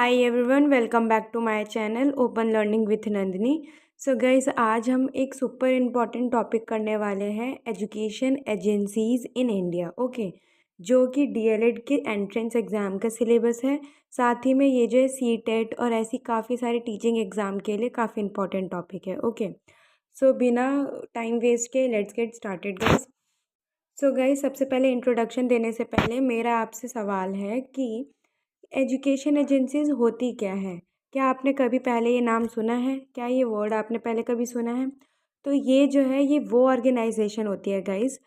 Hi everyone, welcome back to my channel Open Learning with Nandini. So guys, आज हम एक super important topic करने वाले हैं education agencies in India. Okay, जो कि डीएलएड के एंट्रेंस एग्ज़ाम का सिलेबस है। साथ ही में ये जो है सीटेट और ऐसी काफ़ी सारी टीचिंग एग्ज़ाम के लिए काफ़ी इंपॉर्टेंट टॉपिक है। ओके, सो बिना टाइम वेस्ट के let's get started guys. So guys, सबसे पहले इंट्रोडक्शन देने से पहले मेरा आपसे सवाल है कि एजुकेशन एजेंसीज़ होती क्या है? क्या आपने कभी पहले ये नाम सुना है? क्या ये वर्ड आपने पहले कभी सुना है? तो ये जो है ये वो ऑर्गेनाइजेशन होती है गाइस,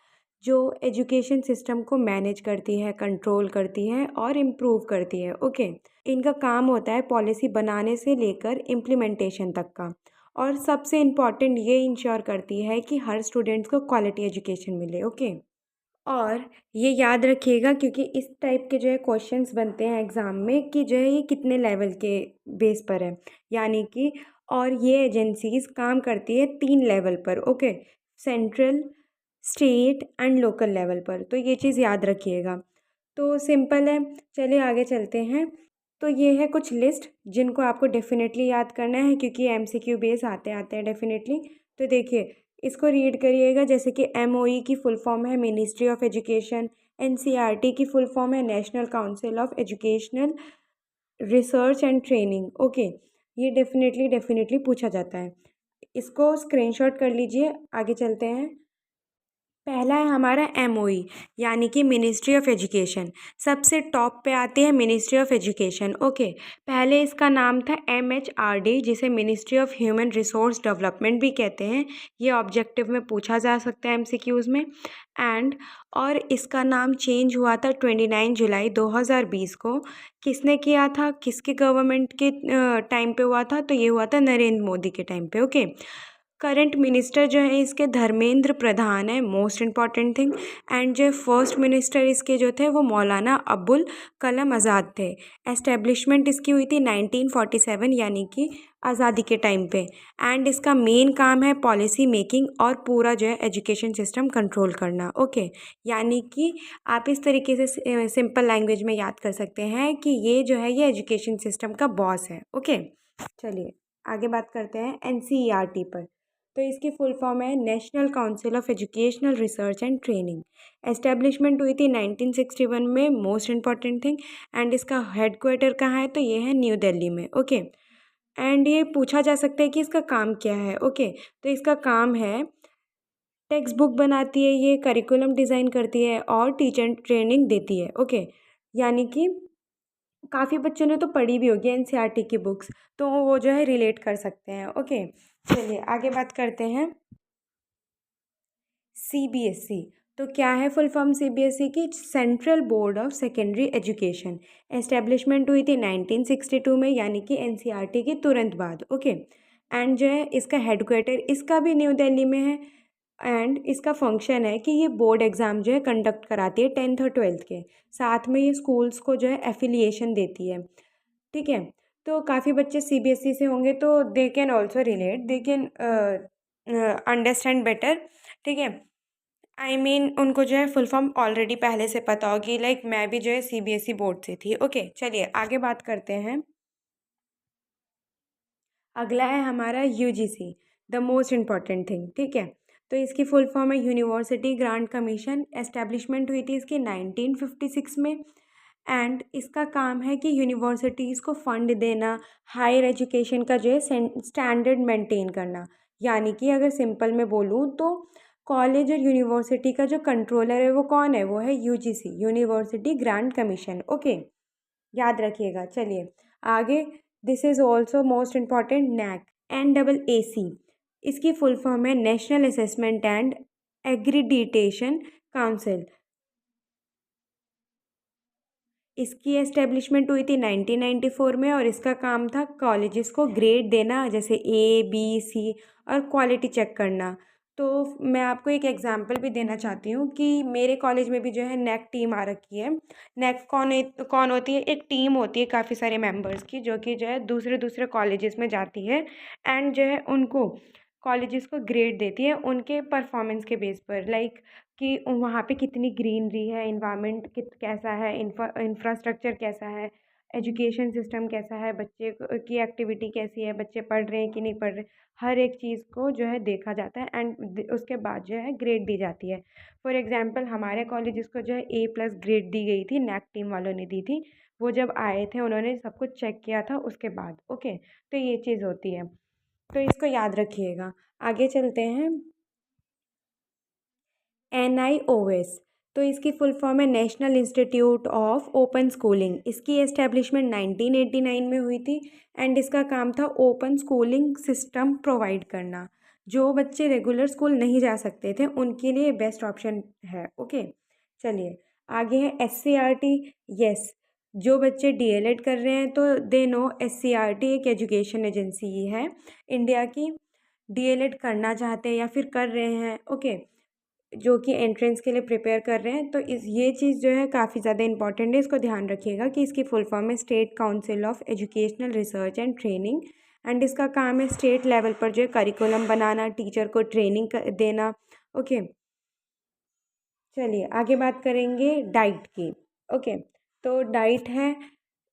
जो एजुकेशन सिस्टम को मैनेज करती है, कंट्रोल करती है और इम्प्रूव करती है। ओके, इनका काम होता है पॉलिसी बनाने से लेकर इम्प्लीमेंटेशन तक का, और सबसे इम्पॉर्टेंट ये इंश्योर करती है कि हर स्टूडेंट्स को क्वालिटी एजुकेशन मिले। ओके, और ये याद रखिएगा क्योंकि इस टाइप के जो है क्वेश्चंस बनते हैं एग्ज़ाम में कि जो है ये कितने लेवल के बेस पर है, यानी कि और ये एजेंसीज़ काम करती है 3 लेवल पर। Okay, central, state and local level पर। तो ये चीज़ याद रखिएगा। तो सिंपल है, चलिए आगे चलते हैं। तो ये है कुछ लिस्ट जिनको आपको डेफिनेटली याद करना है क्योंकि एमसीक्यू बेस आते आते हैं डेफिनेटली। तो देखिए, इसको रीड करिएगा, जैसे कि एमओई की फुल फॉर्म है मिनिस्ट्री ऑफ एजुकेशन, एनसीईआरटी की फुल फॉर्म है national council of educational research and training. Okay, ये डेफिनेटली पूछा जाता है। इसको स्क्रीनशॉट कर लीजिए, आगे चलते हैं। पहला है हमारा एमओई, यानी कि मिनिस्ट्री ऑफ एजुकेशन। सबसे टॉप पे आती है मिनिस्ट्री ऑफ एजुकेशन। ओके, पहले इसका नाम था एमएचआरडी, जिसे ministry of human resource development भी कहते हैं। ये ऑब्जेक्टिव में पूछा जा सकता है एमसीक्यूज़ में। एंड और इसका नाम चेंज हुआ था 29 जुलाई 2020 को। किसने किया था, किसके गवर्नमेंट के टाइम पे हुआ था? तो ये हुआ था नरेंद्र मोदी के टाइम पे। ओके, करंट मिनिस्टर जो है इसके धर्मेंद्र प्रधान है, मोस्ट इम्पॉर्टेंट थिंग। एंड जो फर्स्ट मिनिस्टर इसके जो थे वो मौलाना अबुल कलाम आज़ाद थे। एस्टेब्लिशमेंट इसकी हुई थी 1947, यानी कि आज़ादी के टाइम पे। एंड इसका मेन काम है पॉलिसी मेकिंग और पूरा जो है एजुकेशन सिस्टम कंट्रोल करना। ओके, यानी कि आप इस तरीके से सिंपल लैंग्वेज में याद कर सकते हैं कि ये जो है ये एजुकेशन सिस्टम का बॉस है। ओके, चलिए आगे बात करते हैं एनसीईआरटी पर। तो इसकी फुल फॉर्म है national council of educational research and training. Establishment हुई थी 1961 में, मोस्ट इम्पॉर्टेंट थिंग। एंड इसका हेडक्वार्टर कहाँ है? तो ये है न्यू दिल्ली में। ओके, एंड ये पूछा जा सकता है कि इसका काम क्या है। ओके, तो इसका काम है टेक्स्ट बुक बनाती है, ये करिकुलम डिज़ाइन करती है और टीचर ट्रेनिंग देती है। ओके, यानी कि काफ़ी बच्चों ने तो पढ़ी भी होगी एनसीईआरटी की बुक्स, तो वो जो है रिलेट कर सकते हैं। ओके, चलिए आगे बात करते हैं सीबीएसई। तो क्या है फुल फॉर्म सीबीएसई की? Central board of secondary education. Establishment हुई थी 1962 में, यानी कि एनसीईआरटी के तुरंत बाद। ओके, एंड जो है इसका हेडक्वार्टर इसका भी न्यू दिल्ली में है। एंड इसका फंक्शन है कि ये बोर्ड एग्ज़ाम जो है कंडक्ट कराती है 10th और 12th के। साथ में ये स्कूल्स को जो है एफिलिएशन देती है। ठीक है, तो काफ़ी बच्चे सीबीएसई से होंगे तो they can also relate, they can understand better. ठीक है, आई मीन उनको जो है फुल फॉर्म ऑलरेडी पहले से पता होगी, लाइक मैं भी जो है सीबीएसई बोर्ड से थी। ओके, चलिए आगे बात करते हैं। अगला है हमारा UGC, the most important thing. ठीक है, तो इसकी फुल फॉर्म है यूनिवर्सिटी ग्रांट कमीशन। एस्टेब्लिशमेंट हुई थी इसकी 1956 में। एंड इसका काम है कि यूनिवर्सिटीज़ को फंड देना, हायर एजुकेशन का जो है स्टैंडर्ड मेंटेन करना। यानी कि अगर सिंपल में बोलूँ तो कॉलेज और यूनिवर्सिटी का जो कंट्रोलर है वो कौन है? वो है UGC, University Grant Commission. Okay, याद रखिएगा। चलिए आगे, this is also most important, NAAC, NAAC। इसकी फुल फॉर्म है National Assessment and Accreditation Council. इसकी एस्टेब्लिशमेंट हुई थी 1994 में, और इसका काम था कॉलेजेस को ग्रेड देना, जैसे A, B, C, और क्वालिटी चेक करना। तो मैं आपको एक एग्जांपल भी देना चाहती हूँ कि मेरे कॉलेज में भी जो है नेक टीम आ रखी है। नेक कौन होती है? एक टीम होती है काफ़ी सारे मेंबर्स की, जो कि जो है दूसरे दूसरे कॉलेजेस में जाती है एंड जो है उनको कॉलेजेस को ग्रेड देती है उनके परफॉर्मेंस के बेस पर, लाइक कि वहाँ पे कितनी ग्रीनरी है, इन्वायरमेंट कैसा है, इंफ्रास्ट्रक्चर कैसा है, एजुकेशन सिस्टम कैसा है, बच्चे की एक्टिविटी कैसी है, बच्चे पढ़ रहे हैं कि नहीं पढ़ रहे, हर एक चीज़ को जो है देखा जाता है एंड उसके बाद जो है ग्रेड दी जाती है। फॉर एग्ज़ाम्पल हमारे कॉलेजेस को जो है A+ ग्रेड दी गई थी, नैक टीम वालों ने दी थी। वो जब आए थे उन्होंने सब कुछ चेक किया था उसके बाद, ओके। तो ये चीज़ होती है, तो इसको याद रखिएगा। आगे चलते हैं। NIOS, तो इसकी फुल फॉर्म है national institute of open schooling. इसकी एस्टेब्लिशमेंट 1989 में हुई थी एंड इसका काम था ओपन स्कूलिंग सिस्टम प्रोवाइड करना। जो बच्चे रेगुलर स्कूल नहीं जा सकते थे उनके लिए बेस्ट ऑप्शन है, ओके। चलिए आगे है SCRT। यस, जो बच्चे DLED कर रहे हैं तो दे नो SCRT एक एजुकेशन एजेंसी ही है इंडिया की। DLED करना चाहते हैं या फिर कर रहे हैं, ओके, जो कि एंट्रेंस के लिए प्रिपेयर कर रहे हैं, तो इस ये चीज़ जो है काफ़ी ज़्यादा इंपॉर्टेंट है। इसको ध्यान रखिएगा कि इसकी फुल फॉर्म है state council of educational research and training and इसका काम है स्टेट लेवल पर जो है करिकुलम बनाना, टीचर को ट्रेनिंग देना, ओके। चलिए आगे बात करेंगे डाइट की, ओके। तो डाइट है,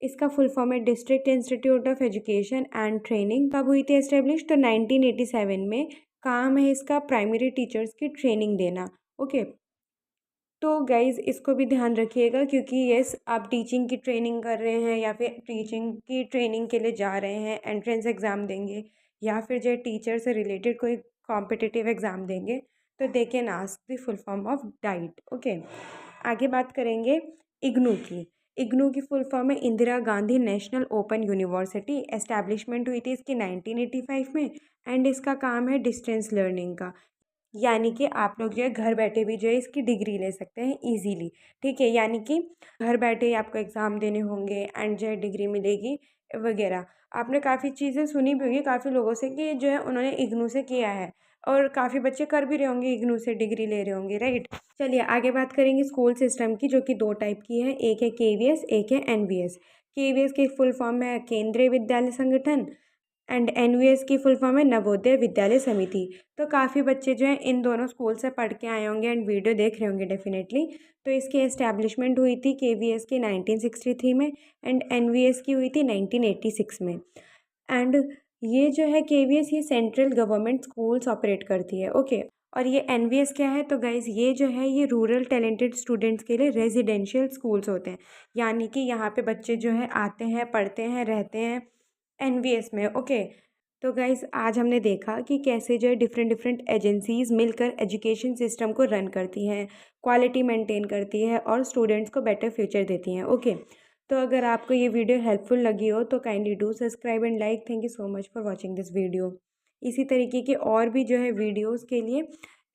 इसका फुल फॉर्म है district institute of education and training. कब हुई थी एस्टेब्लिश? तो 1987 में। काम है इसका प्राइमरी टीचर्स की ट्रेनिंग देना, ओके। तो गाइज़ इसको भी ध्यान रखिएगा क्योंकि यस आप टीचिंग की ट्रेनिंग कर रहे हैं या फिर टीचिंग की ट्रेनिंग के लिए जा रहे हैं, एंट्रेंस एग्ज़ाम देंगे या फिर जो टीचर से रिलेटेड कोई कॉम्पिटिटिव एग्ज़ाम देंगे, तो they can ask the full form of diet, okay. आगे बात करेंगे इग्नू की। इग्नू की फुल फॉर्म है Indira Gandhi national open university. Establishment हुई थी इसकी 1985 में एंड इसका काम है डिस्टेंस लर्निंग का। यानी कि आप लोग जो है घर बैठे भी जो है इसकी डिग्री ले सकते हैं इजीली, ठीक है। यानी कि घर बैठे ही आपको एग्ज़ाम देने होंगे एंड जो है डिग्री मिलेगी वगैरह। आपने काफ़ी चीज़ें सुनी भी होंगी काफ़ी लोगों से कि जो है उन्होंने इग्नू से किया है और काफ़ी बच्चे कर भी रहे होंगे, इग्नू से डिग्री ले रहे होंगे, राइट। चलिए आगे बात करेंगे स्कूल सिस्टम की, जो कि दो टाइप की है, एक है KVS, एक है NVS। KVS की फुल फॉर्म है केंद्रीय विद्यालय संगठन एंड NVS की फुल फॉर्म है नवोदय विद्यालय समिति। तो काफ़ी बच्चे जो हैं इन दोनों स्कूल से पढ़ के आए होंगे एंड वीडियो देख रहे होंगे डेफिनेटली। तो इसकी एस्टैब्लिशमेंट हुई थी KVS की 1963 में एंड NVS की हुई थी 1986 में। एंड ये जो है KVS ये सेंट्रल गवर्नमेंट स्कूल्स ऑपरेट करती है, ओके। और ये NVS क्या है? तो गाइज़ ये जो है ये रूरल टैलेंटेड स्टूडेंट्स के लिए रेजिडेंशियल स्कूल्स होते हैं। यानी कि यहाँ पे बच्चे जो है आते हैं, पढ़ते हैं, रहते हैं NVS में, ओके। तो गाइज़ आज हमने देखा कि कैसे जो है डिफरेंट डिफरेंट एजेंसीज़ मिलकर एजुकेशन सिस्टम को रन करती हैं, क्वालिटी मेंटेन करती है और स्टूडेंट्स को बेटर फ्यूचर देती हैं, ओके। तो अगर आपको ये वीडियो हेल्पफुल लगी हो तो kindly do subscribe and like. Thank you so much for watching this video. इसी तरीके के और भी जो है वीडियोज़ के लिए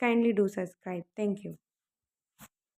kindly do subscribe. Thank you.